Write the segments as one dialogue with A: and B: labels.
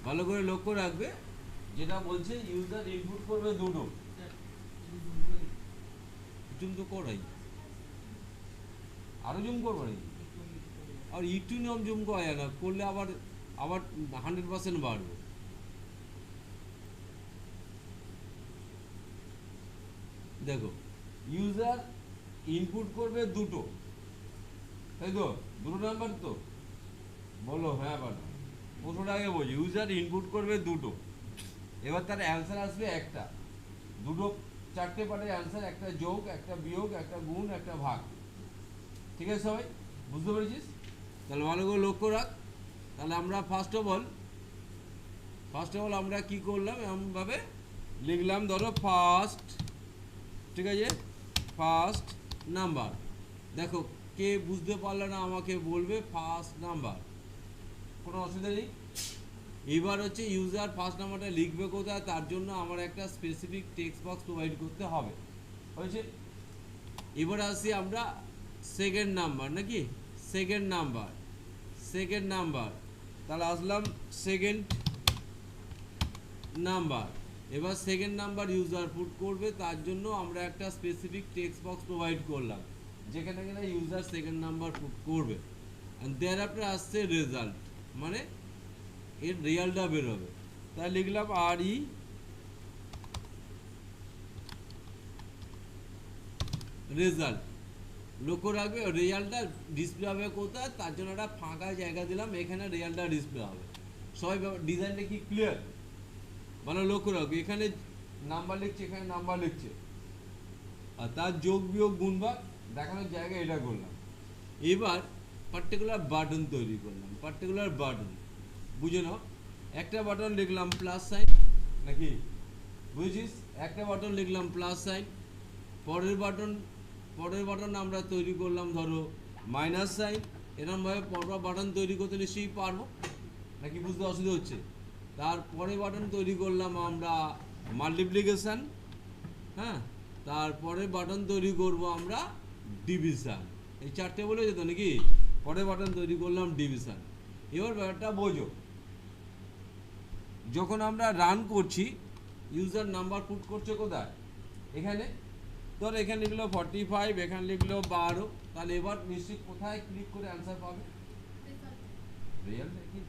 A: ভালো করে লক্ষ্য রাখবে, যেটা বলছে ইউজার ইনপুট করবে দুটো। জুম তো করাই, আরো জুম করবো নাকি? আর একটু নিয়ম জুম করা যায় না, করলে আবার আবার 100% বাড়বে। দেখো, ইউজার ইনপুট করবে দুটো, তাই তো? দুটো নাম্বার তো বলো, হ্যাঁ বাটা প্রথমটা আগে বলছি, ইউজার ইনপুট করবে দুটো, এবার তার অ্যান্সার আসবে একটা। দুটো চারটে পার্টের অ্যান্সার, একটা যোগ, একটা বিয়োগ, একটা গুণ, একটা ভাগ। ঠিক আছে সবাই, বুঝতে পেরেছিস? তাহলে ভালো করে লক্ষ্য রাখ। তাহলে আমরা ফার্স্ট অফ অল আমরা কি করলাম, এমনভাবে লিখলাম, ধরো ফার্স্ট, ঠিক আছে, ফার্স্ট নাম্বার। দেখো, কে বুঝতে পারলো না আমাকে বলবে, ফার্স্ট নাম্বার, কোনো অসুবিধা নেই। এবার হচ্ছে ইউজার ফার্স্ট নাম্বারটা লিখবে কোথায়, তার জন্য আমার একটা স্পেসিফিক টেক্সট বক্স প্রোভাইড করতে হবে, হয়েছে? এবার আসি আমরা সেকেন্ড নাম্বার, নাকি সেকেন্ড নাম্বার, তাহলে আসলাম সেকেন্ড নাম্বার। এবার সেকেন্ড নাম্বার ইউজার পুট করবে, তার জন্য আমরা একটা স্পেসিফিক টেক্সট বক্স প্রোভাইড করলাম, যেখানে কিনা ইউজার সেকেন্ড নাম্বার পুট করবে। অ্যান্ড দেয়ার আফটার আসছে রেজাল্ট, মানে এর রেজাল্টটা বেরোবে। তাই লিখলাম আর ই রেজাল্ট। লক্ষ্য রাখবে রেজাল্টটা ডিসপ্লে হবে কোথায়, তার জন্য একটা ফাঁকা জায়গা দিলাম, এখানে রেজাল্টটা ডিসপ্লে হবে। সবাই ডিজাইনটা কি ক্লিয়ার? মানে লক্ষ্য রাখবে, এখানে নাম্বার লিখছে, এখানে নাম্বার লিখছে, আর তার যোগ বিয়োগ গুণ ভাগ দেখানোর জায়গা এটা করলাম। এবার পার্টিকুলার বাটন তৈরি করলাম, পার্টিকুলার বাটন বুঝে নাও। একটা বাটন লিখলাম প্লাস সাইন, নাকি বুঝেছিস? একটা বাটন লিখলাম প্লাস সাইন। পরের বাটন আমরা তৈরি করলাম ধরো মাইনাস সাইন। এরকমভাবে পরপর বাটন তৈরি করতে নিশ্চয়ই পারবো, নাকি বুঝতে অসুবিধা হচ্ছে? তারপরে বাটন তৈরি করলাম আমরা মাল্টিপ্লিকেশান, হ্যাঁ। তারপরে বাটন তৈরি করব আমরা ডিভিশন। এই চারটে বলে যেত নাকি? পরে বাটন তৈরি করলাম ডিভিশন। এবার ব্যাপারটা বোঝো, যখন আমরা রান করছি, ইউজার নাম্বার পুট করছে কোথায়, এখানে। ধর এখানে লিখলো 45, এখানে লিখলো 12, তাহলে এবার নিশ্চিত কোথায় ক্লিক করে অ্যান্সার পাবে? রিয়ালটা কি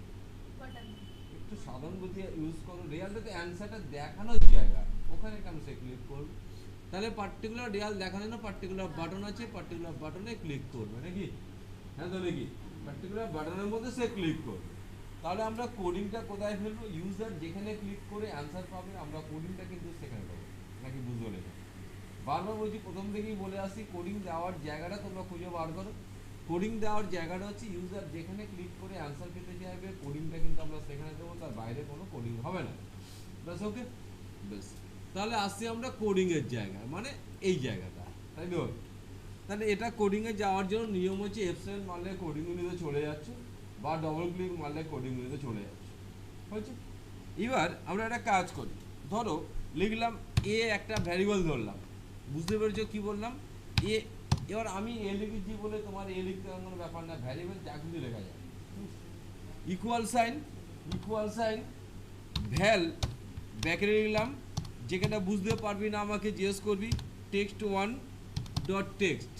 A: একটু সাধারণ বুদ্ধি ইউজ করো, রিয়ালটাতে অ্যান্সারটা দেখানোর জায়গা, ওখানে কেন সে ক্লিক করবে? তাহলে পার্টিকুলার রিয়াল দেখানোর জন্য পার্টিকুলার বাটন আছে, পার্টিকুলার বাটনে ক্লিক করবে, নাকি? হ্যাঁ তো নাকি পার্টিকুলার বাটনের মধ্যে সে ক্লিক করবে। তাহলে আমরা কোডিংটা কোথায় ফেলবো? ইউজার যেখানে ক্লিক করে অ্যান্সার পাবে, আমরা কোডিংটা কিন্তু সেখানে দেবো, নাকি বুঝতে লেগে? বারবার বলছি, প্রথম থেকেই বলে আসি, কোডিং দেওয়ার জায়গাটা তোমরা খুঁজে বার করো। কোডিং দেওয়ার জায়গাটা হচ্ছে ইউজার যেখানে ক্লিক করে অ্যান্সার পেতে চাইবে, কোডিংটা কিন্তু আমরা সেখানে দেবো, তার বাইরে কোনো কোডিং হবে না। ব্যাস, ওকে, বেশ। তাহলে আসছি আমরা কোডিংয়ের জায়গায়, মানে এই জায়গাটা, তাই তো? তাহলে এটা কোডিংয়ে যাওয়ার জন্য নিয়ম হচ্ছে F7 মারলে কোডিং উইন্ডোতে চলে যাচ্ছে, বা ডবল ক্লিক মারলে কোডিং উইন্ডোতে চলে যাচ্ছে, হয়েছে? এবার আমরা একটা কাজ করি, ধরো লিখলাম এ, একটা ভ্যারিয়েবল ধরলাম, বুঝতে পেরেছো কি বললাম? এ, এবার আমি এ লিখেছি বলে তোমার এ লিখতে কোনো ব্যাপার না, ভ্যারিয়েবল যা কিছু লেখা যায়। ইকুয়াল সাইন ভ্যাল ব্যাকে লিখলাম, যেখানে বুঝতে পারবি না আমাকে জিজ্ঞেস করবি, টেক্সট 1 ডট টেক্সট।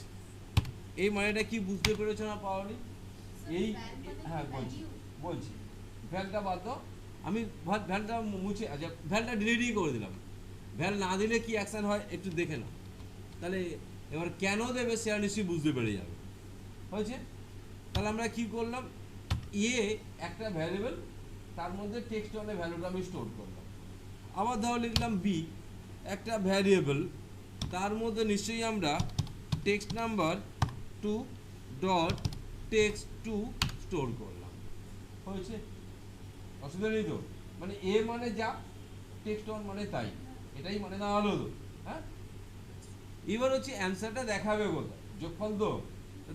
A: এই মানেটা কি বুঝতে পেরেছো না পাওনি? এই, হ্যাঁ বলছি ভ্যালটা বাদ দাও, আমি ভ্যালটা মুছে, আচ্ছা ভ্যালটা ডিলিটই করে দিলাম। ভ্যাল না দিলে কি অ্যাকশন হয় একটু দেখে নাও। তাহলে এবার কেন দেবে সেটা নিশ্চয়ই বুঝতে পেরে যাবে, হয়েছে? তাহলে আমরা কি করলাম, একটা ভ্যারিয়েবল, তার মধ্যে টেক্সট ওয়ানে ভ্যালুটা আমি স্টোর করলাম। আবার ধরো লিখলাম বি, একটা ভ্যারিয়েবল, তার মধ্যে নিশ্চয়ই আমরা text number 2 dot text 2 store করলাম, হয়েছে? অসুবিধা নেই তো? মানে এ মানে যা, টেক্সট 1 মানে তাই, এটাই মানে না হলো তো? হ্যাঁ। এবার হচ্ছে অ্যান্সারটা দেখাবে কোথায়, যোগফল তো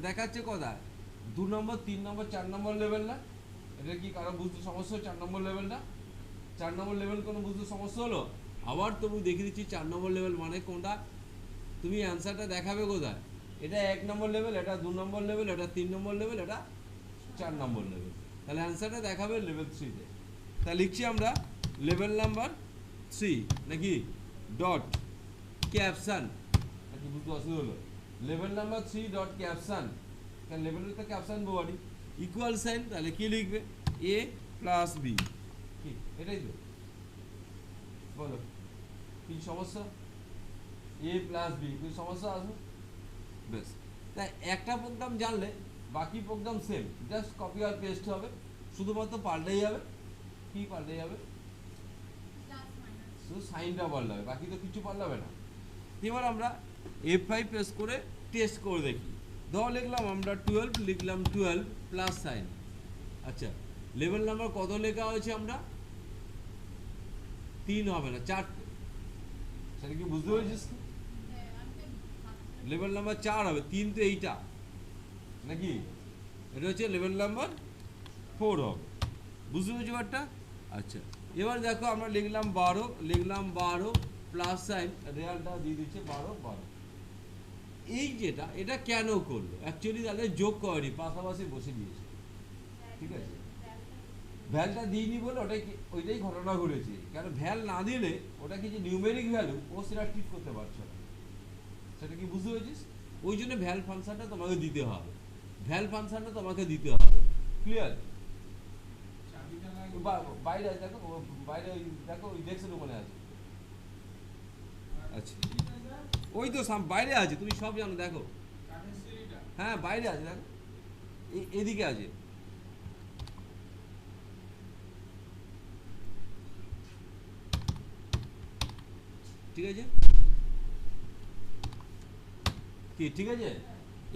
A: দেখাচ্ছে কোথায়? 2 নম্বর, 3 নম্বর, 4 নম্বর লেভেল না? এটা কি কারো বুঝতে সমস্যা? 4 নম্বর লেভেলটা, 4 নম্বর লেভেল কোনো বুঝতে সমস্যা হলো? আবার তবু দেখিয়ে দিচ্ছি 4 নম্বর লেভেল মানে কোনটা। তুমি অ্যান্সারটা দেখাবে কোথায়? এটা 1 নম্বর লেভেল, এটা 2 নম্বর লেভেল, এটা 3 নম্বর লেভেল, এটা 4 নম্বর লেভেল। তাহলে অ্যান্সারটা দেখাবে লেভেল 3 তে। তা লিখছি আমরা লেভেল নাম্বার 3 নাকি ডট ক্যাপশন নাকি বুঝতে অসুবিধা হলো লেভেল নাম্বার 3 ডট ক্যাপশন কারণ লেভেলের তো ক্যাপশন বডি ইকুয়াল সাইন তাহলে কি লিখবে এ প্লাস বি কি এটাই তো বলো কি সমস্যা এ প্লাস বি কি সমস্যা আছে বেশ তাই একটা প্রোগ্রাম জানলে বাকি প্রোগ্রাম সেম জাস্ট কপি আর পেস্ট হবে শুধুমাত্র পাল্টেই যাবে কি পাল্টে যাবে শুধু সাইনটা পাল্টাবে বাকি তো কিছু পাল্টাবে না এবার আমরা F5 প্রেস করে টেস্ট করে দেখি ধর লিখলাম আমরা 12 লিখলাম 12 প্লাস সাইন আচ্ছা লেভেল নাম্বার কত লেখা হয়েছে আমরা 3 হবে না 4 সেটা কি বুঝতে পেরেছিস লেভেল নাম্বার 4 হবে 3 তো এইটা নাকি এটা হচ্ছে লেভেল নাম্বার 4 হবে বুঝতে পেরেছো ব্যাপারটা আচ্ছা এবার দেখো আমরা লিখলাম 12 প্লাস সাইন রেজাল্টটা দিয়ে দিচ্ছে 12 এই যেটা এটা কেন করলো অ্যাকচুয়ালি তাহলে যোগ করেনি পাশাপাশি বসে দিয়েছে ঠিক আছে ভ্যালটা দিইনি বলে ওইটাই ঘটনা ঘটেছে কারণ ভ্যাল না দিলে ওটা কি যে নিউমেরিক ভ্যালু ও সেটা ঠিক করতে পারছে না সেটা কি বুঝতে পেরেছিস ওই জন্য ভ্যাল ফাংশনটা তোমাকে দিতে হবে ক্লিয়ার বাইরে দেখো বাইরে দেখো ওই ডেস্কের ওখানে আছে আচ্ছা ওই তো বাইরে আছে তুমি সব জানো দেখো হ্যাঁ বাইরে আছে দেখো এদিকে আছে ঠিক আছে কি ঠিক আছে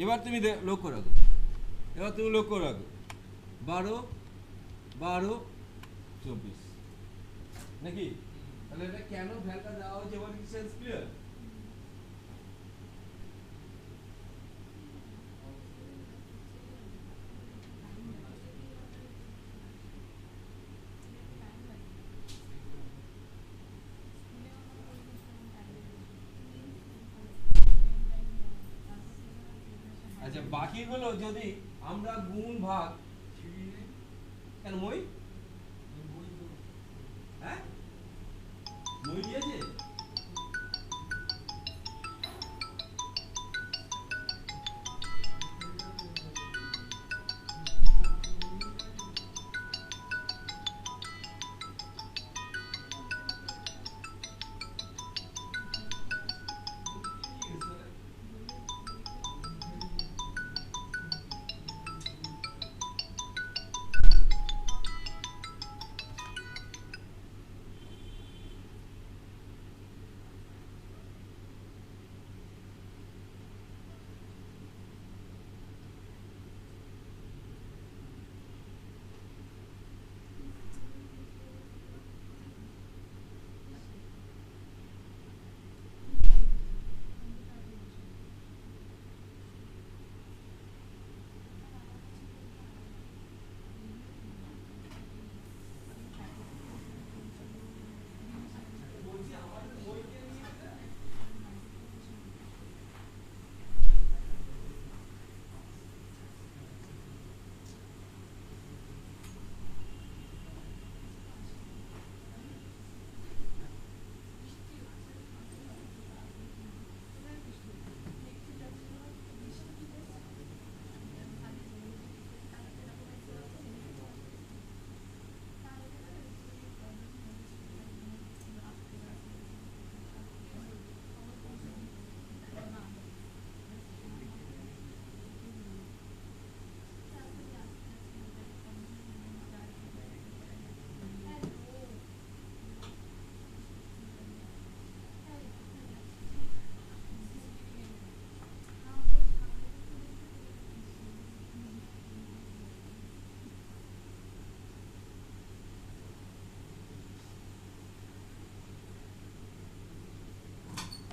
A: এবার তুমি লক্ষ্য রাখো 12 নাকি তাহলে এটা কেন ভ্যালটা দেওয়া হয়েছে এবার কি সেন্স ক্লিয়ার আচ্ছা বাকিগুলো যদি আমরা গুণ ভাগ কেন মই হ্যাঁ মই দিয়েছে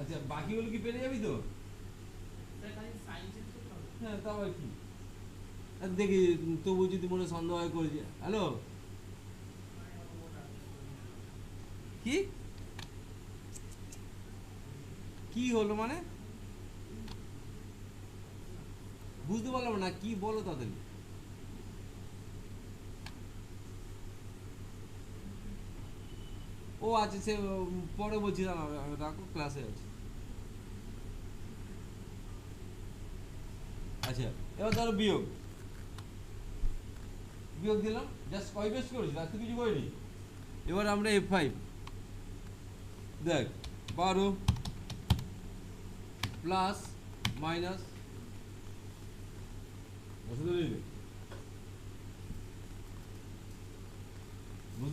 A: আচ্ছা বাকিগুলো কি পেরে যাবি তো হ্যাঁ তাও আর কি দেখি তবু যদি মনে সন্দেহ হয় করেছে হ্যালো কি কি হলো মানে বুঝতে পারলাম না কি বলো তাদের ও আছে সে পরে বলছি, রাখো, ক্লাসে আছে। আচ্ছা, এবার ধরো বিয়োগ বিয়োগ দিলাম, জাস্ট কয় বেশ করেছি, তার তো কিছু করিনি। এবার আমরা F5 দেখ 12 প্লাস মাইনাস, বুঝতে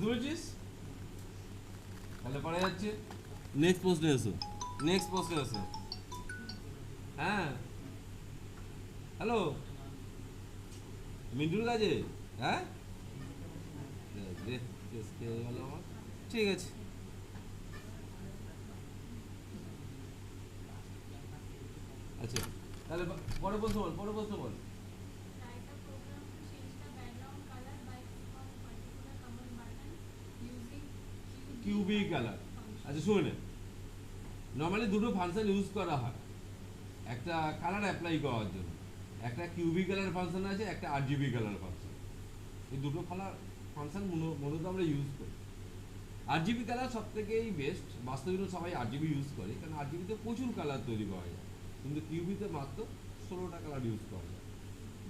A: পেরেছিস? তাহলে পড়া যাচ্ছে। নেক্সট প্রশ্নে এসো, নেক্সট প্রশ্নে এসো। হ্যাঁ, হ্যালো, মিন্টুর কাছে? হ্যাঁ, আমার ঠিক আছে। আচ্ছা, তাহলে পরে প্রশ্ন বল, পরে প্রশ্ন বল। কিউবি কালার। আচ্ছা শুনে, নর্মালি দুটো ফাংশন ইউজ করা হয় একটা কালার অ্যাপ্লাই করার জন্য। একটা কিউবি কালার ফাংশন আছে, একটা আরজিবি কালার ফাংশন। এই দুটো কালার ফাংশন মূলত আমরা ইউজ করি। আরজিবি কালার সব থেকেই বেস্ট, বাস্তবিক সবাই আরজিবি ইউজ করে, কারণ আরজিবিতে প্রচুর কালার তৈরি করা যায়, কিন্তু কিউবিতে মাত্র 16টা কালার ইউজ করা যায়।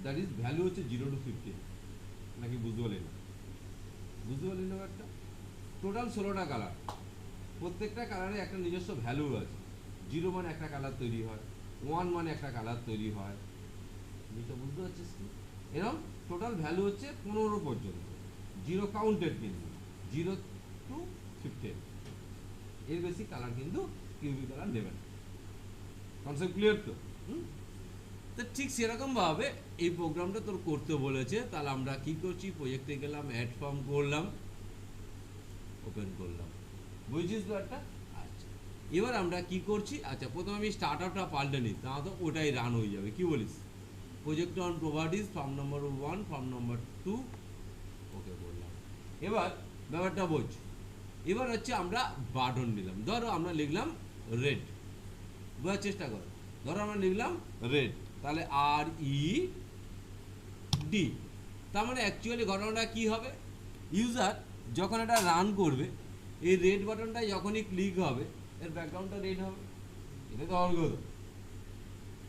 A: দ্যাট ইজ ভ্যালু হচ্ছে 0 to 15। নাকি বুঝতে পারলি না? বুঝতে পারলি না? একটা টোটাল 16টা কালার, প্রত্যেকটা কালারে একটা নিজস্ব ভ্যালু আছে। 0 মানে একটা কালার তৈরি হয়, 1 মানে একটা কালার তৈরি হয়। এটা বুঝতে পারছিস কি? এরকম টোটাল ভ্যালু হচ্ছে 15 পর্যন্ত, 0 কাউন্টেড, কিন্তু 0 to 15, এর বেশি কালার কিন্তু কিউবি কালার নেবেন। কনসেপ্ট ক্লিয়ার তো? তো ঠিক সেরকম ভাবে এই প্রোগ্রামটা তোর করতে বলেছে। তাহলে আমরা কি করছি, প্রজেক্টে গেলাম, অ্যাড ফর্ম করলাম, ওপেন করলাম, বুঝছিস তো একটা? আচ্ছা, এবার আমরা কি করছি, আচ্ছা প্রথমে আমি স্টার্ট আপটা পাল্টে নিই, তা তো ওটাই রান হয়ে যাবে। কি বলিস? Project on properties, form number 1, form নম্বর 2, ওকে বললাম। এবার ব্যাপারটা বোঝ। এবার হচ্ছে আমরা বাটন নিলাম, ধরো আমরা লিখলাম রেড, বোঝার চেষ্টা করো। ধরো আমরা লিখলাম রেড, তাহলে RED। তার মানে অ্যাকচুয়ালি ঘটনাটা কি হবে, ইউজার যখন এটা রান করবে, এই রেড বাটনটা যখনই ক্লিক হবে, এর ব্যাকগ্রাউন্ডটা রেড হবে। এটা তো অর্ঘ,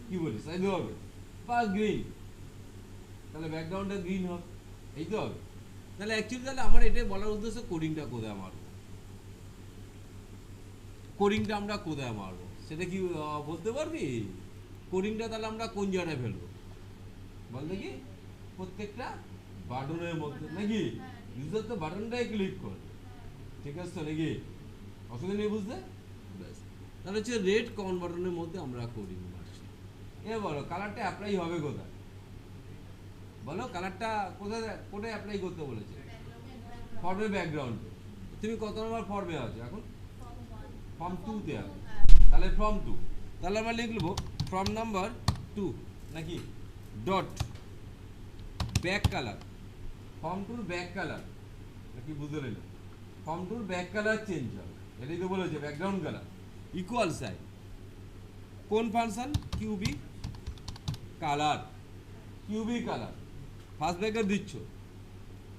A: কি বলিস? তাই তো হবে, বা গ্রিন, তাহলে ব্যাকগ্রাউন্ডটা গ্রিন হবে, এই তো হবে। তাহলে অ্যাকচুয়ালি তাহলে আমার এটাই বলার উদ্দেশ্য, কোডিংটা কোথায় মারবো, কোডিংটা আমরা কোথায় মারবো সেটা কি বলতে পারবি? কোডিংটা তাহলে আমরা কোন জায়গায় ফেলবো বল দেখি? প্রত্যেকটা বাটনের মধ্যে, নাকি? ইউজার তো বাটনটাই ক্লিক করে, ঠিক আছে তো নাকি? অসুবিধা নেই বুঝতে? ব্যাস, তাহলে হচ্ছে রেড কোন বাটনের মধ্যে আমরা কোডিং মারছি। এবার বলো কালারটা অ্যাপ্লাই হবে কোথায়? বলো কালারটা কোথায়, কোথায় অ্যাপ্লাই করতে বলেছে? ফর্মের ব্যাকগ্রাউন্ডে। তুমি কত নম্বর ফর্মে আছো এখন? ফর্ম 2-তে আছে, তাহলে ফর্ম 2, তাহলে আমরা লিখবো ফর্ম নাম্বার 2, নাকি? ডট ব্যাক কালার, ফর্ম 2-র ব্যাক কালার, নাকি বুঝতে পারলি? ফর্ম 2-র ব্যাক কালার চেঞ্জ হবে, এটাই তো বলেছে, ব্যাকগ্রাউন্ড কালার ইকুয়াল সাইন কোন function? QB colour, QB colour. First bracket দিচ্ছ,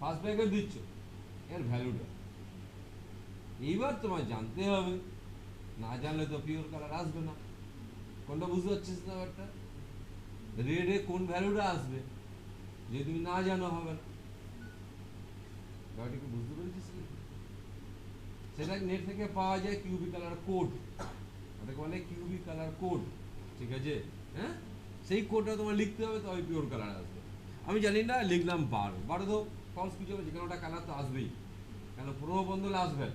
A: ফার্স্ট ব্র্যাকেট দিচ্ছ, এর ভ্যালুটা এইবার তোমায় জানতে হবে, না জানলে তো পিওর কালার আসবে না। কোনটা বুঝতে পারছিস না? একটা রেডে কোন ভ্যালুটা আসবে, যদি তুমি না জানো হবে না। ব্যাপারটাকে বুঝতে পেরেছিস? সেটা নেট থেকে পাওয়া যায়, কিউবি কালার কোড, ওটাকে বলে কিউবি কালার কোড, ঠিক আছে? হ্যাঁ, সেই কোডটা তোমার লিখতে হবে, তবে পিওর কালার আসবে। আমি জানি না, লিখলাম 12 তো ফলস কিছু হবে, যেখানে ওটা কালার তো আসবেই, কেন পুরো বন্ধুলে আসবে।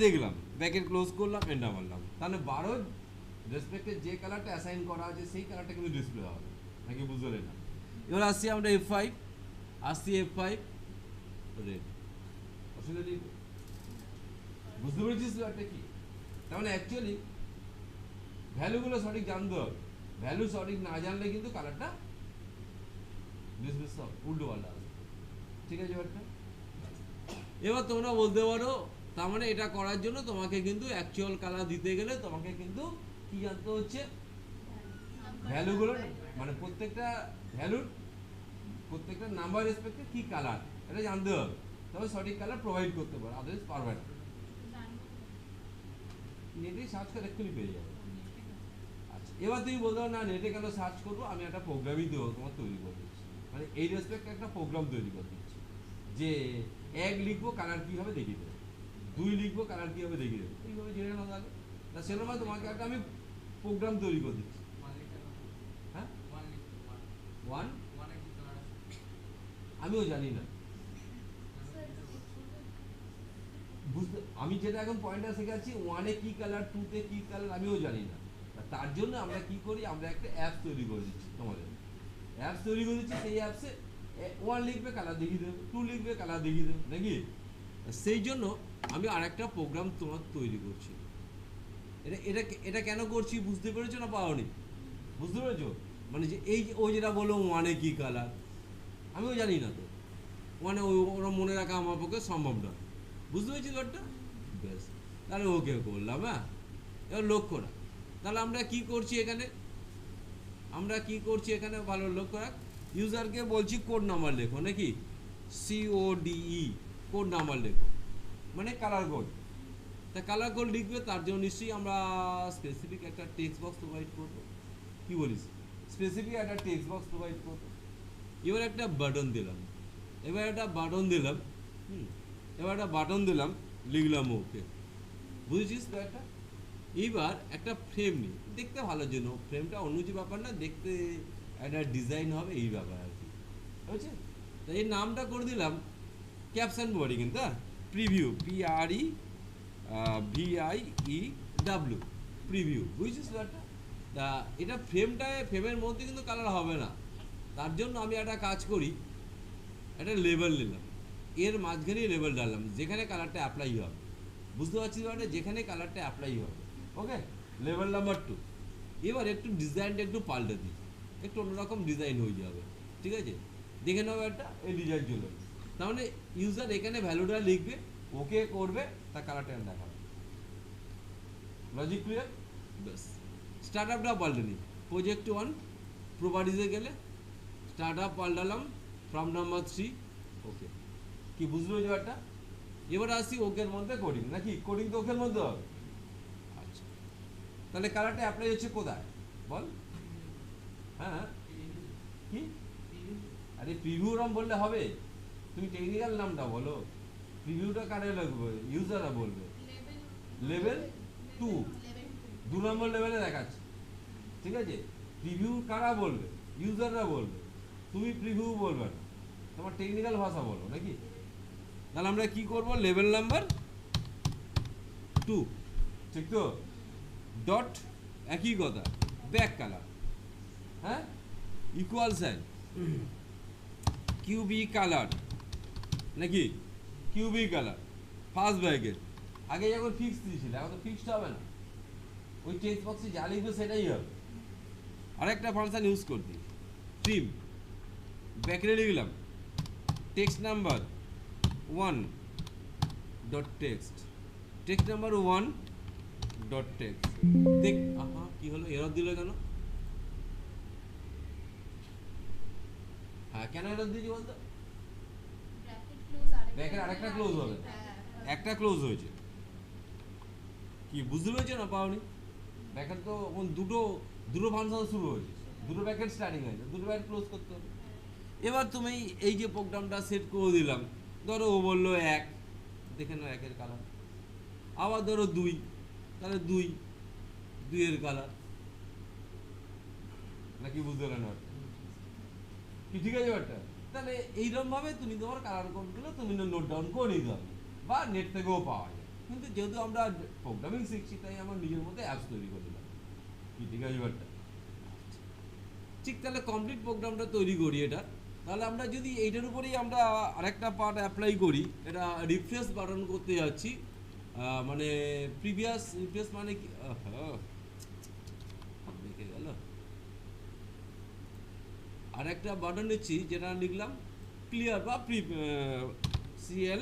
A: দেখলাম, ব্র্যাকেট ক্লোজ করলাম, এন্টার মারলাম, তাহলে 12 রেসপেক্টে যে কালারটা অ্যাসাইন করা আছে সেই কালারটা কিন্তু ডিসপ্লে হবে, নাকি বুঝতে পারলি না? এবার আসছি আমরা F5, আসছি F5 রেড, অসুবিধা নেই, বুঝতে পেরেছিস ব্যাপারটা কি? তার মানে অ্যাকচুয়ালি ভ্যালুগুলো সঠিক জানতে হবে, ভ্যালু সঠিক না জানলে কিন্তু কালারটা ডিসপ্লে সব উল্টো পাল্টা আসবে, ঠিক আছে ব্যাপারটা? এবার তোমরা বলতে পারো, তার মানে এটা করার জন্য তোমাকে কিন্তু অ্যাকচুয়াল কালার দিতে গেলে তোমাকে কিন্তু কি জানতে হচ্ছে, ভ্যালুগুলো, মানে প্রত্যেকটা ভ্যালুর প্রত্যেকটা নাম্বার রেসপেক্টে কি কালার, এটা জানতে হবে, তবে সঠিক কালার প্রোভাইড করতে পারো, আদারওয়াইজ পারবে না। নেটে সার্চ করে এক্ষুনি পেয়ে যাবে। আচ্ছা, এবার তুমি বলতে পারো না নেটে কেন সার্চ করবো, আমি একটা প্রোগ্রামই দেবো তোমার তৈরি করে দিচ্ছি, মানে এই রেসপেক্টে একটা প্রোগ্রাম তৈরি করে দিচ্ছি যে 1 লিখবো কালার কী হবে দেখিয়ে দেবো, 2 লিখবো কালার কী হবে দেখিয়ে দেবো, এইভাবে জেনে নাও তাহলে। না সেরকম তোমাকে একটা আমি প্রোগ্রাম তৈরি করে দিচ্ছি। হ্যাঁ, 1 আমিও জানি না, বুঝতে আমি যেটা এখন পয়েন্টটা শেখাচ্ছি 1 এ কী কালার, 2 তে কী কালার আমিও জানি না। তার জন্য আমরা কি করি, আমরা একটা অ্যাপ তৈরি করে দিচ্ছি তোমাদের, অ্যাপস তৈরি করে দিচ্ছি। সেই অ্যাপসে 1 লিখবে কালার দেখিয়ে দেবে, 2 লিখবে কালার দেখিয়ে দেবে নাকি। সেই জন্য আমি আরেকটা প্রোগ্রাম তোমার তৈরি করছি। এটা এটা এটা কেন করছি বুঝতে পেরেছো না পাওনি? বুঝতে পেরেছো? মানে যে এই ও যেটা বললো 1 এ কী কালার, আমিও জানি না তো, 1 এ ওরা মনে রাখা আমার পক্ষে সম্ভব নয়। বুঝতে পেরেছি ব্যাপারটা? ব্যাস, তাহলে ওকে করলাম। হ্যাঁ, এবার লক্ষ্য রাখ, তাহলে আমরা কি করছি এখানে, ভালো লক্ষ্য রাখ। ইউজারকে বলছি কোড নাম্বার লেখো নাকি, CODE কোড নাম্বার লেখো, মানে কালার কোড। তা কালার কোড লিখবে, তার জন্য নিশ্চয়ই আমরা স্পেসিফিক একটা টেক্সট বক্স প্রোভাইড করবো। কি বলিস, স্পেসিফিক একটা টেক্সট বক্স প্রোভাইড করবো। এবার একটা বাটন দিলাম, লিখলাম ওকে। বুঝেছিস তো? এইবার একটা ফ্রেম নিই, দেখতে ভালোর জন্য, ফ্রেমটা অন্য যে ব্যাপার না, দেখতে একটা ডিজাইন হবে এই ব্যাপার আর কি, বুঝছে? তো এই নামটা করে দিলাম ক্যাপশন বডি, কিন্তু প্রিভিউ, PREVIEW, প্রিভিউ। বুঝছিস ব্যাপারটা? তা এটা ফ্রেমের মধ্যে কিন্তু কালার হবে না, তার জন্য আমি একটা কাজ করি, একটা লেবেল নিলাম, এর মাঝখানেই লেবেল ডাললাম যেখানে কালারটা অ্যাপ্লাই হবে। বুঝতে পারছিস ব্যাপারটা? যেখানে কালারটা অ্যাপ্লাই হবে। ওকে, লেভেল নাম্বার 2। এবার একটু ডিজাইনটা একটু পাল্টে দিই, একটু অন্যরকম ডিজাইন হয়ে যাবে, ঠিক আছে? দেখে নেবো একটা এই ডিজাইন চলে, তার মানে ইউজার এখানে ভ্যালুটা লিখবে, ওকে করবে, তার কালারটা দেখাবে। Logic clear? ব্যাস, স্টার্ট আপটা পাল্টে নিই। প্রজেক্ট 1 প্রপার্টিসে গেলে স্টার্ট আপ পাল্টালাম, ফর্ম নাম্বার 3, ওকে। কি বুঝলো ব্যাপারটা? এবার আসি ওকের মধ্যে কোডিং, নাকি কোডিং তো ওকের মধ্যে হবে। আচ্ছা, তাহলে কালারটা অ্যাপ্লাই হচ্ছে কোথায় বল? হ্যাঁ, কি? আরে প্রিভিউ বললে হবে? তুমি টেকনিক্যাল নামটা বলো। প্রিভিউটা কারে লাগবে? ইউজাররা বলবে। লেভেল 2, 2 নম্বর লেভেলে দেখাচ্ছে, ঠিক আছে? প্রিভিউ কারা বলবে? ইউজাররা বলবে, তুমি প্রিভিউ বলবে না, তোমার টেকনিক্যাল ভাষা বলো নাকি। তাহলে আমরা কি করব, লেভেল নাম্বার 2, ঠিক তো? ডট একই কথা, ব্যাক কালার, হ্যাঁ, ইকুয়াল সাইন কিউবি কালার, নাকি কিউবি কালার ফার্স্ট ব্র্যাকেট। আগে যখন ফিক্স দিয়েছিল, এখন তো ফিক্সড হবে না, ওই টেক্সট বক্সে যা লিখবে সেটাই হবে। আরেকটা ফাংশন ইউজ করছি, ট্রিম, ব্র্যাকেটে লিখলাম text number 1 dot text number 1 dot text. দেখ, আহা কি হলো, এরর দিল কেন? হ্যাঁ, কেন এরর দিয়েছি বলতো? ব্র্যাকেট আরেকটা ক্লোজ হবে, একটা ক্লোজ হয়েছে। কি বুঝতে পেরেছো না পাওনি? ব্র্যাকেট তো দুটো ফাংশন শুরু হয়েছে, দুটো ব্র্যাকেট স্টার্টিং হয়েছে, দুটো ব্র্যাকেট ক্লোজ করতে হবে। এবার তুমি এই যে প্রোগ্রামটা সেট করে দিলাম, ধরো ও বললো 1, দেখে নাও 1 এর কালার। আবার ধরো 2, তাহলে 2 এর কালার, নাকি বুঝতে পারলে না? কি ঠিক আছে ব্যাপারটা? তাহলে এইরকমভাবে তুমি তোমার কালার কোডগুলো তুমি নোট ডাউন করে নিতে হবে, বা নেট থেকেও পাওয়া যায়। কিন্তু যেহেতু আমরা প্রোগ্রামিং শিখছি, তাই আমার নিজের মধ্যে অ্যাপস তৈরি করে দিলাম। কি ঠিক আছে ব্যাপারটা? ঠিক, তাহলে কমপ্লিট প্রোগ্রামটা তৈরি করি এটা। তাহলে আমরা যদি এইটার উপরেই আমরা আরেকটা পার্ট অ্যাপ্লাই করি, এটা রিফ্রেশ বাটন করতে যাচ্ছি, মানে রিফ্রেশ মানে কি, দেখে গেল। আর একটা বাটন নিচ্ছি, যেটা লিখলাম ক্লিয়ার বা CL,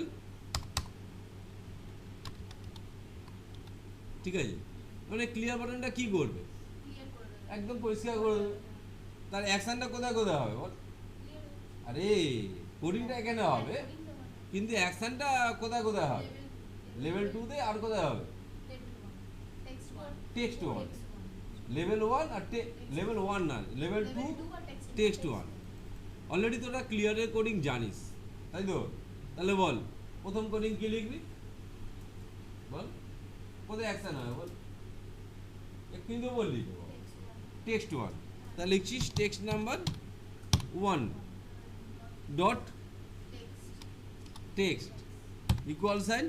A: ঠিক আছে? মানে ক্লিয়ার বাটনটা কি করবে, একদম পরিষ্কার করে দেবে। তার অ্যাকশনটা কোথায় কোথায় হবে বল? আরে কোডিংটা এখানে হবে, কিন্তু অ্যাকশনটা কোথায় কোথায় হবে? লেভেল 2 তে, আর কোথায় হবে? টেক্সট ওয়ান, লেভেল ওয়ান আর লেভেল ওয়ান না, level two text one. Already তোরা ক্লিয়ারের কোডিং জানিস, তাই তো? তাহলে বল প্রথম কোডিং কি লিখবি, বল কোথায় অ্যাকশন হবে, বল একটু তো বললি টেক্সট ওয়ান। তা লিখছিস text number one dot text equal sign,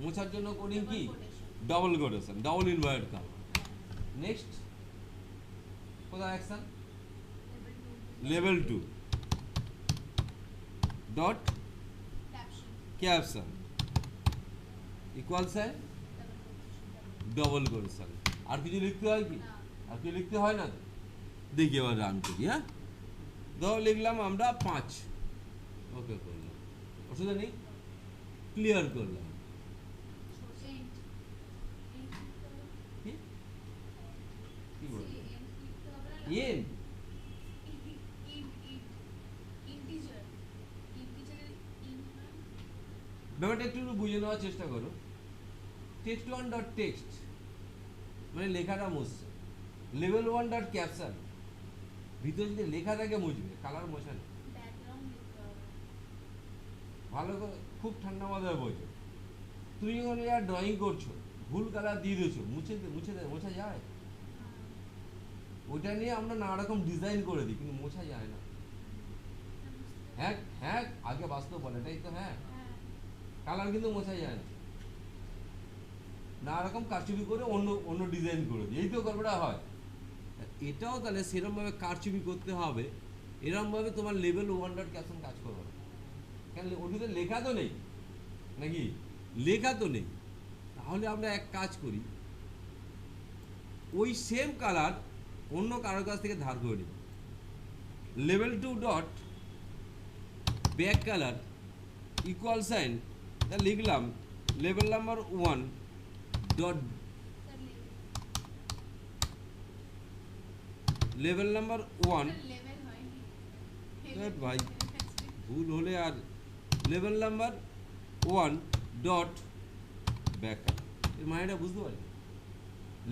A: মোছার জন্য কোডিং কি double quotation, double inverted comma. Next কোথায় অ্যাকশন, লেভেল two dot caption equal sign double quotation. আর কিছু লিখতে হয় কি, আর কিছু লিখতে হয় না তো? দেখি এবার রান করি। হ্যাঁ, ধর লিখলাম আমরা 5, ওকে করলাম, অসুবিধা নেই, ক্লিয়ার করলাম। কি বলবো এন ব্যাপারটা একটু বুঝে নেওয়ার চেষ্টা করো। টেক্সট ওয়ান ডট টেক্সট মানে লেখাটা মুছছে, লেভেল ওয়ান ডট ক্যাপশন ভিতরে যদি লেখাটাকে মুছবে, কালার মোছা না। ভালো করে খুব ঠান্ডা মাথায় বোঝো, তুমি যখন আর ড্রয়িং করছো ভুল কালার দিয়ে দিয়েছো, মোছা যায়? ওইটা নিয়ে আমরা নানা রকম ডিজাইন করে দিই, কিন্তু মোছা যায় না। হ্যাঁ হ্যাঁ, আগে বাস্তব বলে এটাই তো। হ্যাঁ, কালার কিন্তু মোছা যায় না, নানা রকম কারচুপি করে অন্য অন্য ডিজাইন করে দিই, এই তো গল্পটা হয়। এটাও তাহলে সেরকমভাবে কারচুপি করতে হবে, এরকমভাবে তোমার লেভেল ওয়ান ডট ক্যাপশন কাজ করবে না, কেন ওটিতে লেখা তো নেই, নাকি লেখা তো নেই। তাহলে আমরা এক কাজ করি, ওই সেম কালার অন্য কারোর কাছ থেকে ধার করে নিই। Level two dot back colour equal sign, তা লিখলাম level number one dot level number one, ভাই ভুল হলে আর, level number one dot back colour. এর মানেটা বুঝতে পারি?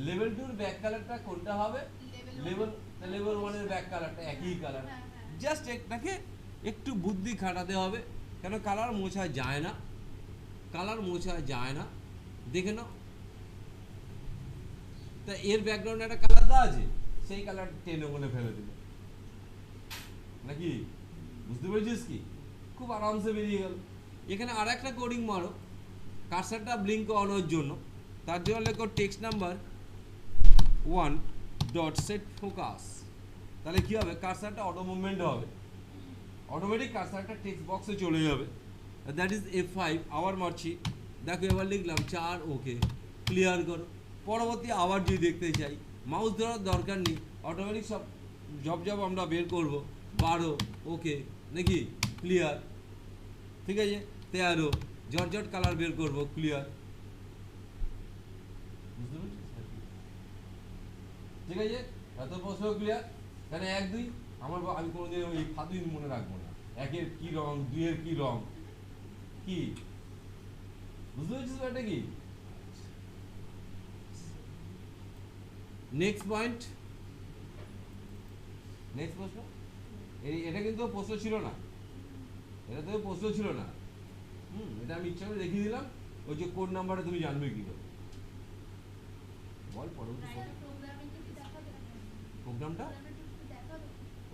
A: লেভেল টুর ব্যাক কালারটা কোনটা হবে, লেভেল ওয়ানের ব্যাক কালারটা একই কালার। জাস্ট এটাকে একটু বুদ্ধি খাটাতে হবে, কেন কালার মোছা যায় না, কালার মোছা যায় না, দেখে নাও। তা এর ব্যাকগ্রাউন্ডে একটা কালার দেওয়া আছে, সেই কালার টেনে মনে ফেলে দিল, নাকি বুঝতে পেরেছিস কি? খুব আরামসে বেরিয়ে গেল। এখানে আর একটা কোডিং মারো কার্সারটা ব্লিঙ্ক করানোর জন্য, তার জন্য লেখো text number one dot set focus. তাহলে কি হবে, কার্সারটা অটো মুভমেন্ট হবে, অটোমেটিক কার্সারটা টেক্সট বক্সে চলে যাবে। That is F5। আবার মারছি, দেখো এবার লিখলাম 4, ওকে ক্লিয়ার করো। পরবর্তী আবার যদি দেখতে চাই, মাউস ধরার দরকার নেই, অটোমেটিক সব জব আমরা বের করব। 12, ওকে, নাকি ক্লিয়ার, ঠিক আছে। 13 জট কালার বের করব, ক্লিয়ার, বুঝতে পারছিস? ঠিক আছে, এত প্রশ্ন ক্লিয়ার। তাহলে 1, 2 আমি কোনোদিন ওই ফাদুইন মনে রাখবো না, 1-এর কি রং, 2-এর কি রং, কি বুঝতে পারছিস এটা কি? নেক্সট পয়েন্ট, নেক্সট প্রশ্ন। এটা কিন্তু প্রশ্ন ছিল না, এটা তো প্রশ্ন ছিল না। এটা আমি ইচ্ছা করে দেখিয়ে দিলাম, ওই যে কোড নাম্বারটা তুমি জানবে কি করে, বল পরবর্তী প্রোগ্রামটা,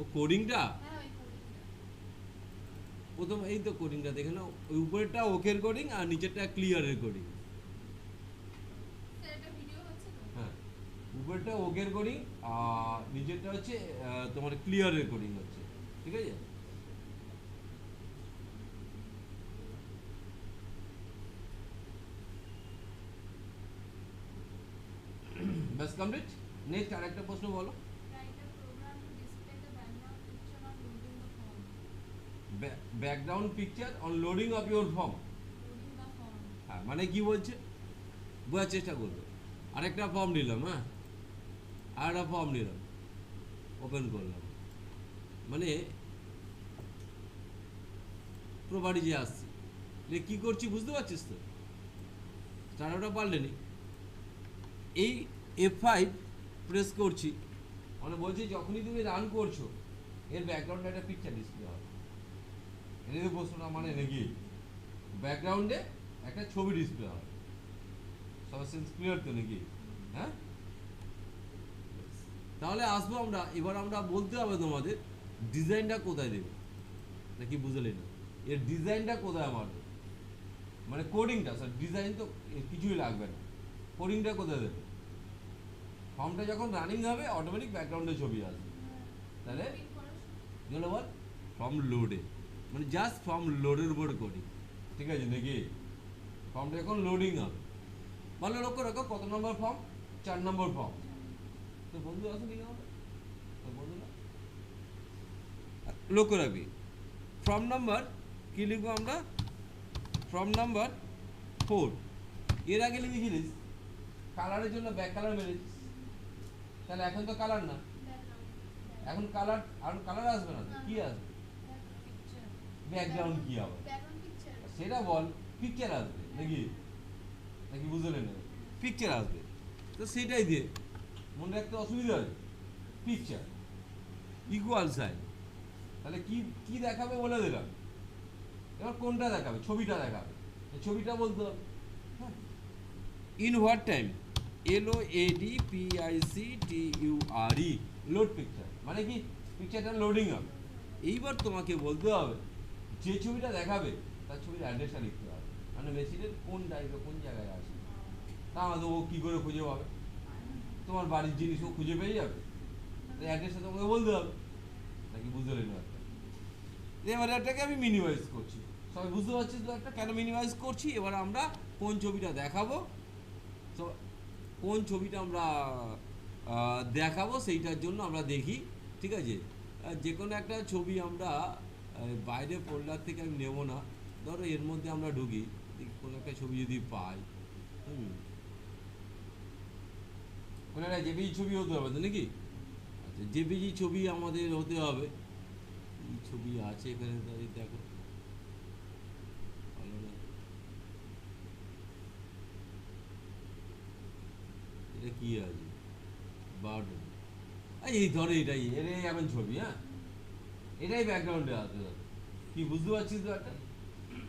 A: ও কোডিংটা প্রথম, এই তো কোডিংটা দেখে নাও, ওই উপরেরটা ওকের কোডিং আর নিচেরটা ক্লিয়ারের কোডিং। হ্যাঁ, উপরেরটা ওকের কোডিং আর নিচেরটা হচ্ছে তোমার ক্লিয়ারের কোডিং হচ্ছে, ঠিক আছে। ব্যাস কমপ্লিট। নেক্সট আরেকটা প্রশ্ন বলো। Background picture on loading of your form. হ্যাঁ, মানে কি বলছে বোঝার চেষ্টা করবে। আরেকটা ফর্ম নিলাম, হ্যাঁ আরেকটা ফর্ম নিলাম, ওপেন করলাম, মানে প্রপার্টি যে আসছে, কি করছি বুঝতে পারছিস তো? স্টার্টআপটা পারলেনি, এই F5 প্রেস করছি, মানে বলছি যখনই তুমি রান করছো এর ব্যাকগ্রাউন্ডে একটা পিকচার ডিসপ্লে হবে। এটা তো প্রশ্নটা মানে নাকি ব্যাকগ্রাউন্ডে একটা ছবি ডিসপ্লে হবে। সব সেন্স ক্লিয়ার তো নাকি? হ্যাঁ, তাহলে আসবো আমরা এবার, আমরা বলতে হবে তোমাদের ডিজাইনটা কোথায় দেবে, নাকি বুঝলে না এর ডিজাইনটা কোথায় মারবে, মানে কোডিংটা। স্যার ডিজাইন তো কিছুই লাগবে না, কোডিংটা কোথায় দেবে? ফর্মটা যখন রানিং হবে অটোমেটিক ব্যাকগ্রাউন্ডে ছবি আসবে। তাহলে গেল বল ফর্ম লোডে, মানে জাস্ট ফর্ম লোডের উপর কোডিং, ঠিক আছে নাকি? ফর্মটা এখন লোডিং হবে। ভালো লক্ষ্য রাখো কত নম্বর ফর্ম, 4 নম্বর ফর্ম। তো বন্ধু আসেনি আমাদের, তো বন্ধুরা লক্ষ্য রাখবি ফর্ম নাম্বার কি লিখবো আমরা, ফর্ম নাম্বার 4। এর আগে লিখেছিলিস কালারের জন্য ব্যাক কালার মেরেছিস, তাহলে এখন তো কালার না, এখন কালার আর কালার আসবে না, কি আসবে? ব্যাকগ্রাউন্ড কি হবে সেটা বল, পিকচার আসবে নাকি, নাকি বুঝলেন না? পিকচার আসবে, তো সেটাই দিয়ে মনে রাখতে অসুবিধা হয়। পিকচার ইকুয়াল সাইন, তাহলে কি কি দেখাবে বলে দিলাম। এবার কোনটা দেখাবে? ছবিটা দেখাবে, ছবিটা বলতে হবে। In what time, LOADPICTURE, load picture, মানে কি পিকচারটা লোডিং হবে। এইবার তোমাকে বলতে হবে যে ছবিটা দেখাবে তার ছবির অ্যাড্রেসটা লিখতে হবে, মানে মেশিনের কোন ড্রাইভে কোন জায়গায় আছে। তা আমাদের ও কী করে খুঁজে পাবে? তোমার বাড়ির জিনিস ও খুঁজে পেয়ে যাবে, অ্যাড্রেসটা তোমাকে বলতে হবে, নাকি বুঝতে পারলি না? এবার এটাকে আমি মিনিমাইজ করছি, সবাই বুঝতে পারছিস তো একটা কেন মিনিমাইজ করছি। এবার আমরা কোন ছবিটা দেখাবো, তো কোন ছবিটা আমরা দেখাবো সেইটার জন্য আমরা দেখি, ঠিক আছে? যে কোনো একটা ছবি আমরা বাইরে ফোল্ডার থেকে আমি নেবো না, ধরো এর মধ্যে আমরা ঢুকি, কোনো একটা ছবি যদি পাই, কোনো একটা জেপিজি ছবি হতে হবে তো নাকি? আচ্ছা জেপিজি ছবি আমাদের হতে হবে, এই ছবি আছে এখানে, তাই দেখো ভালো না, এটা কি আছে বার্ড, এই ধরে এটাই, এটাই এখন ছবি, হ্যাঁ এটাই ব্যাকগ্রাউন্ডে আসবে। কি বুঝতে পারছিস তো একটা?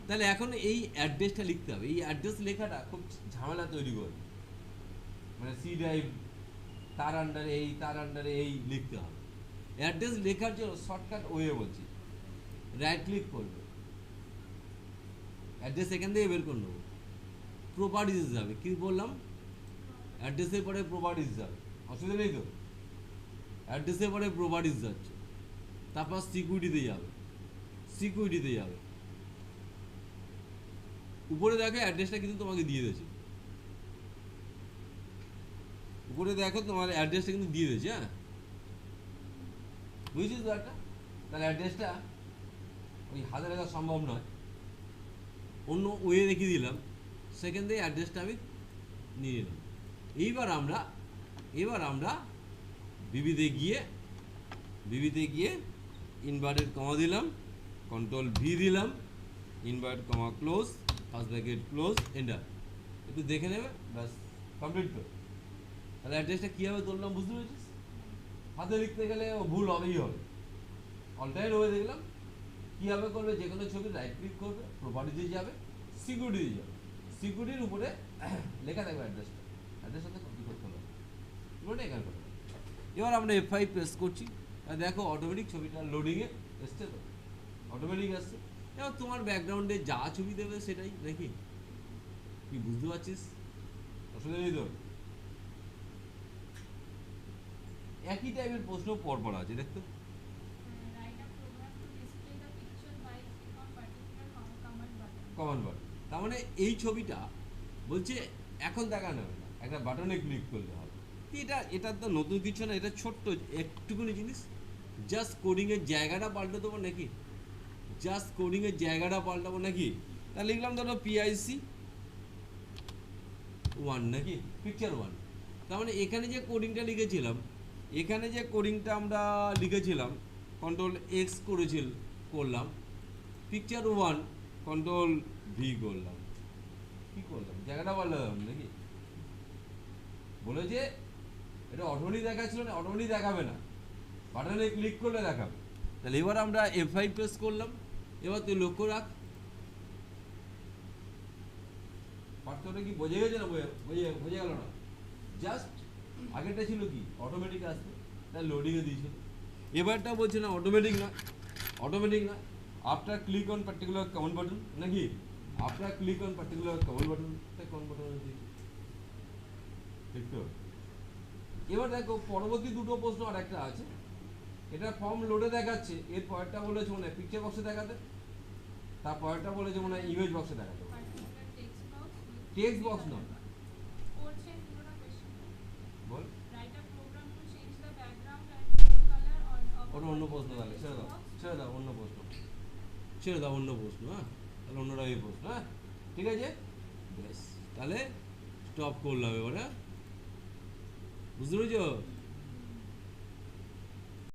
A: তাহলে এখন এই অ্যাড্রেসটা লিখতে হবে, এই অ্যাড্রেস লেখাটা খুব ঝামেলা তৈরি করবে, মানে সি ড্রাইভ তার আন্ডারে এই, তার আন্ডারে এই লিখতে হবে। অ্যাড্রেস লেখার জন্য শর্টকাট ওয়ে বলছি, রাইট ক্লিক করবে, অ্যাড্রেস এখান থেকে বের করে নেবো, প্রপার্টিস যাবে, কি বললাম অ্যাড্রেসের পরে প্রপার্টিস যাবে, অসুবিধা নেই তো? অ্যাড্রেসের পরে প্রপার্টিস যাচ্ছে, তারপর সিকিউরিটিতে যাবে, সিকিউরিটিতে যাবে, উপরে দেখো অ্যাড্রেসটা কিন্তু তোমাকে দিয়ে দিয়েছে, উপরে দেখো তোমার অ্যাড্রেসটা কিন্তু দিয়ে দিয়েছে, হ্যাঁ বুঝেছিস তো একটা? তাহলে অ্যাড্রেসটা ওই হাতে লেখা সম্ভব নয়, অন্য ওয়ে রেখে দিলাম, সেখান থেকে অ্যাড্রেসটা আমি নিয়ে নিলাম। এবার আমরা বিবিতে গিয়ে ইনভার্টেড কমা দিলাম, কন্ট্রোল ভি দিলাম, invert comma close, first bracket close, enter. একটু দেখে নেবে, ব্যাস কমপ্লিট তো। তাহলে অ্যাড্রেসটা কীভাবে তুললাম বুঝতে পেরেছিস? হাতে লিখতে গেলে ভুল হবেই হবে, অল্টারনেট ওয়ে দেখলাম কীভাবে করবে, যে কোনো ছবি রাইট ক্লিক করবে, প্রপার্টিতে যাবে, সিকিউরিটি যাবে, সিকিউরিটির উপরে লেখা থাকবে অ্যাড্রেসটা, অ্যাড্রেসটা কপি করতে হবে, পুরোটা এখানে করতে হবে। এবার আমরা F5 প্রেস করছি, আর দেখো অটোমেটিক ছবিটা লোডিংয়ে এসছে, তো অটোমেটিক আসছে। এবার তোমার ব্যাকগ্রাউন্ডে যা ছবি দেবে সেটাই, নাকি কি বুঝতে পারছিস? অসুবিধা নেই তো? একই টাইপের প্রশ্ন পরপর আছে দেখতো, কমান্ড বাটন, তার মানে এই ছবিটা বলছে এখন দেখা নেবে না, একটা বাটনে ক্লিক করলে হবে। এটা তো নতুন কিছু না, এটা ছোট্ট একটুকুনি জিনিস, জাস্ট কোডিংয়ের জায়গাটা পাল্টে দেবো নাকি, জাস্ট কোডিংয়ের জায়গাটা পাল্টাবো নাকি। তা লিখলাম ধরো PIC1 নাকি, পিকচার 1। তার মানে এখানে যে কোডিংটা লিখেছিলাম, আমরা লিখেছিলাম কন্ট্রোল এক্স করলাম, পিকচার 1 কন্ট্রোল ভি করলাম, কি করলাম জায়গাটা পাল্টালাম নাকি, বলে যে এটা অটোমেটিক দেখাচ্ছিল না, অটোমেটিক দেখাবে না, বাটনে ক্লিক করলে দেখাবে। তাহলে এবার আমরা F5 প্রেস করলাম। এবার তুই লক্ষ্য রাখ, পার্থক্যটা কি বোঝা গেছে না? বোঝা গেল না? জাস্ট আগেরটা ছিল কি অটোমেটিক আসবে, তাই লোডিংয়ে দিয়েছিল। এবারটা বলছে না অটোমেটিক না, অটোমেটিক না, after click on particular command button, নাকি after click on particular command button, command button দিয়েছে, ঠিক তো? এবার দেখো পরবর্তী দুটো প্রশ্ন আর একটা আছে, এটা ফর্ম লোডে দেখাচ্ছে, এর পরেরটা বলেছে মনে হয় পিকচার বক্সে দেখাতে, তার পরেরটা বলেছে মনে হয় ইমেজ বক্সে দেখাতে, টেক্সট বক্স নয়। বল ওটা অন্য প্রশ্ন, তাহলে ছেড়ে দাও, ছেড়ে দাও, অন্য প্রশ্ন ছেড়ে দাও, অন্য প্রশ্ন। হ্যাঁ, তাহলে অন্যরা এই প্রশ্ন। হ্যাঁ, ঠিক আছে, বেশ, তাহলে স্টপ করলাম এবার। হ্যাঁ, বুঝতে পেরেছো?